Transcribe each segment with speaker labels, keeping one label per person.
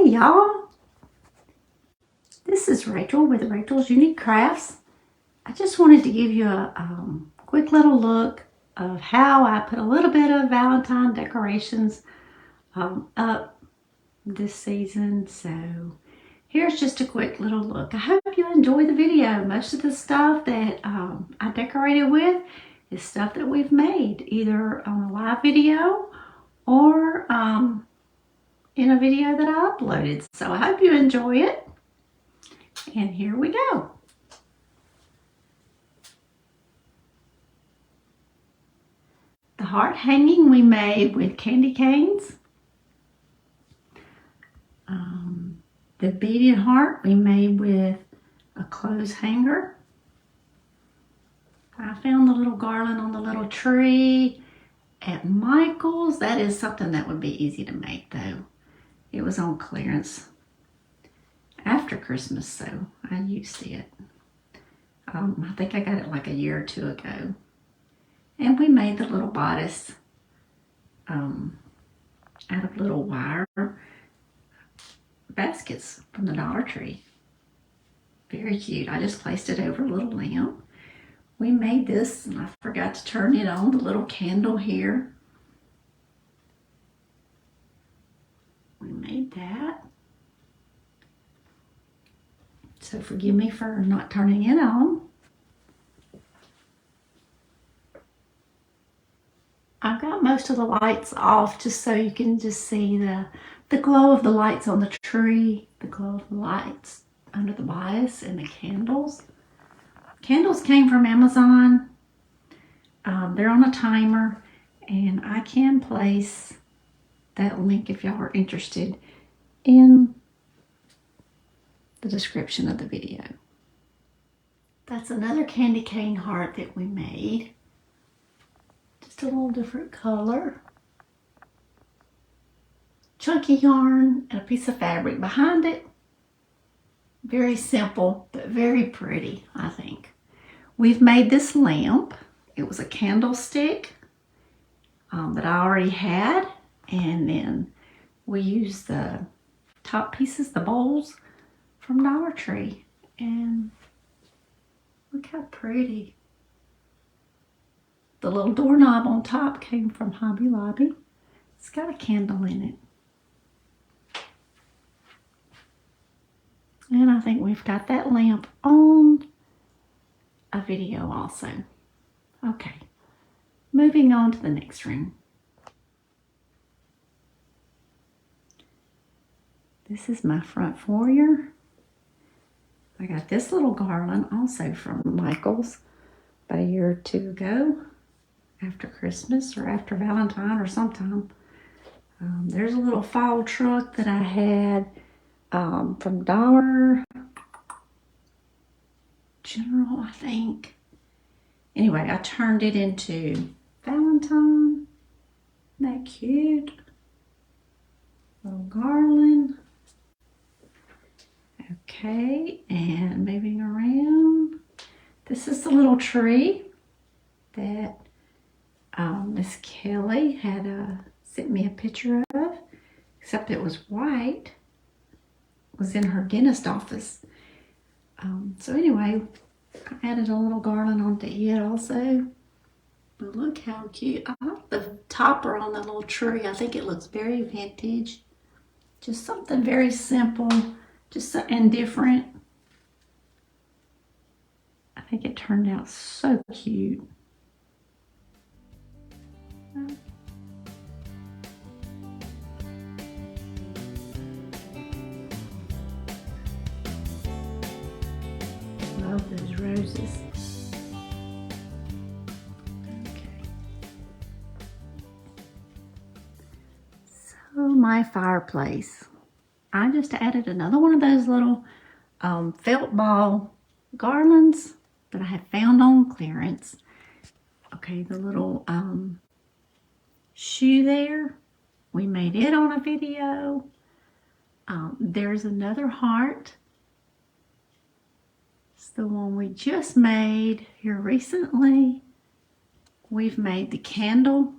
Speaker 1: Hey y'all, this is Rachel with Rachel's Unique Crafts. I just wanted to give you a quick little look of how I put a little bit of Valentine decorations up this season. So here's just a quick little look. I hope you enjoy the video. Most of the stuff that I decorated with is stuff that we've made either on a live video or in a video that I uploaded. So I hope you enjoy it. And here we go. The heart hanging we made with candy canes. The beaded heart we made with a clothes hanger. I found the little garland on the little tree at Michael's. That is something that would be easy to make though. It was on clearance after Christmas, so I used it. I think I got it like a year or two ago. And we made the little bodice out of little wire baskets from the Dollar Tree. Very cute. I just placed it over a little lamp. We made this, and I forgot to turn it on, the little candle here. We made that. So forgive me for not turning it on. I've got most of the lights off just so you can just see the glow of the lights on the tree, the glow of the lights under the bias, and the candles. Candles came from Amazon. They're on a timer, and I can place that link if y'all are interested in the description of the video. That's another candy cane heart that we made. Just a little different color. Chunky yarn and a piece of fabric behind it. Very simple, but very pretty, I think. We've made this lamp. It was a candlestick that I already had. And then we used the top pieces, the bowls, from Dollar Tree. And look how pretty. The little doorknob on top came from Hobby Lobby. It's got a candle in it. And I think we've got that lamp on a video also. Okay, moving on to the next room. This is my front foyer. I got this little garland also from Michael's about a year or two ago, after Christmas or after Valentine or sometime. There's a little fall truck that I had from Dollar General, I think. Anyway, I turned it into Valentine. Isn't that cute? Little garland. Okay, and moving around. This is the little tree that Miss Kelly had sent me a picture of, except it was white. It was in her dentist office. So anyway, I added a little garland onto it also. But look how cute. I like the topper on the little tree. I think it looks very vintage. Just something very simple, and different. I think it turned out so cute. Love those roses. Okay. So my fireplace. I just added another one of those little felt ball garlands that I had found on clearance. Okay, the little shoe there, we made it on a video. There's another heart. It's the one we just made here recently. We've made the candle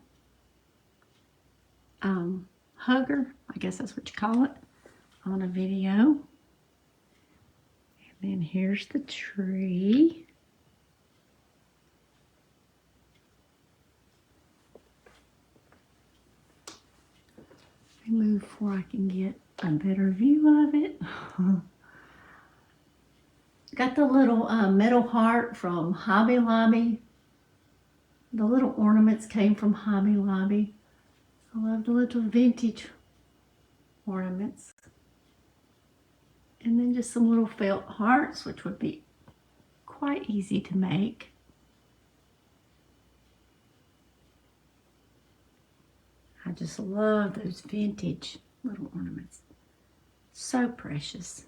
Speaker 1: hugger, I guess that's what you call it, on a video. And then here's the tree. Let me move before I can get a better view of it. Got the little metal heart from Hobby Lobby. The little ornaments came from Hobby Lobby. I love the little vintage ornaments. And then just some little felt hearts, which would be quite easy to make. I just love those vintage little ornaments. So precious.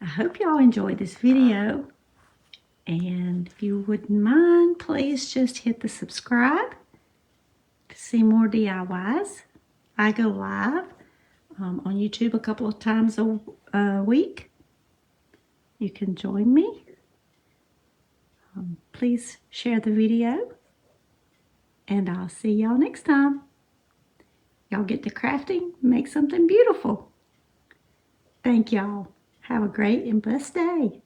Speaker 1: I hope y'all enjoyed this video, and if you wouldn't mind, please just hit the subscribe to see more DIYs. I go live on YouTube a couple of times a week. You can join me. Please share the video, and I'll see y'all next time. Y'all get to crafting, make something beautiful. Thank y'all. Have a great and blessed day.